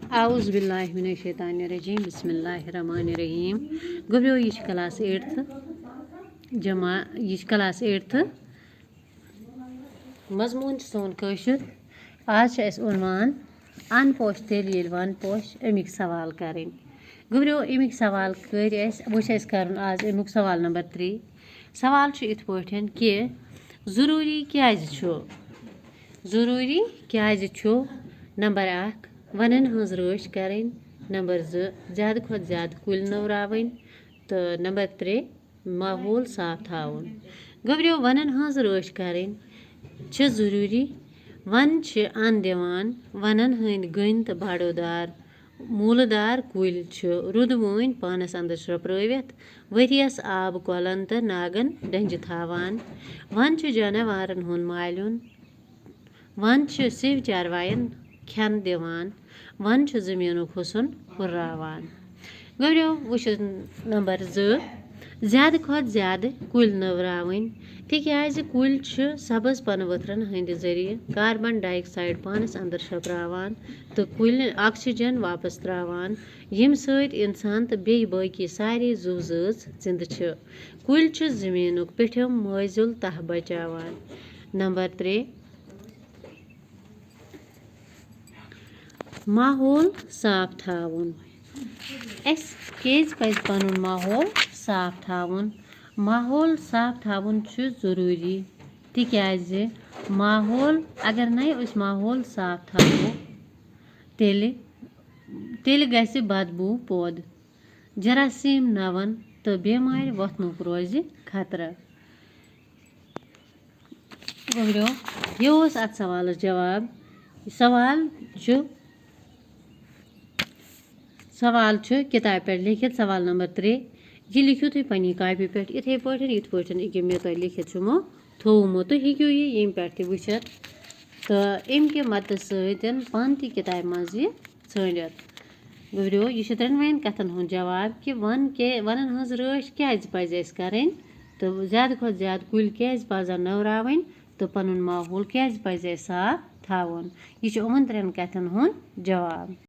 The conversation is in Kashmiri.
आउज़ बिल्लाहि मिनश शैतानिर रजीम बिस्मिल्लाहिर रहमानिर रहीम गोब्रियो यह क्लास 8th जमा यह क्लास 8th मजमून सोन कशुर आज उनवान अन पोश तेल ये वन पोश अमिक सवाल करें गोब्रियो अमिक सवाल कर वो आज अमुक सवाल नंबर 3 सवाल इत पठन कि ज़रूरी क्या नंबर 1 वनन हज रश करें नंबर 2 ज़्यादा खुद ज़्यादा कुल नवरावन तो नंबर 3 माहौल साफ थावन गोब्रियो वनन हज रश करें ज़रूरी one on Diwan Vernon हंद gun तो बड़ोदार मूलदार कुल रुदवन पानस अंदर शप्रवित वरियस आब कलन तो नागन डंज थावान वन जानवारन हुन मालन वन सिव चारवायन खेन दिवान वन जमीनुक हुसन हुर्रावान गोब्रियो वो नंबर 2 ज़्यादा खुद ज़्यादा कुल नवरावन तिकाज कुल सब्ज पन वथरन हंद जरिए कार्बन डाइऑक्साइड पानस अंदर शपरावान तो कुल ऑक्सीजन वापस त्रावान यम सत इंसान तो बे बाकी सारे जुव ज़ात जिंद कुल जमीनुक पिठम मजुल तह बचावान नंबर 3 माहौल साफ थावन केज पज पनुन माहौल साफ थावन माहौल साफ थावन ज़रूरी तिकाज माहौल अगर नई माहौल साफ थावो तेल गस बदबू पौध जरासीम नवन तो बेमार वथनुक रोज खतरा गोब्रियो यह अत सवाल जवाब सवाल किताब पे लिखित सवाल नंबर 3 यह लिखियो तुम पन्नी कॉपी पे इथे पे मे तुम लिखित थोमो तो हेक्यो यम पे वुचित तो अमि मत सतन पान ती किताब मज यह षानित गोब्रियो यह त्रोन कथन हुंद जवाब कि वनन हज रश क्या पज करें तो ज़्यादा खुद ज़्यादा कुल क्या पजन नवरावन तो पनुन माहौल क्या पज साफ थावन यह उमन त्रोन कथन हुंद जवाब।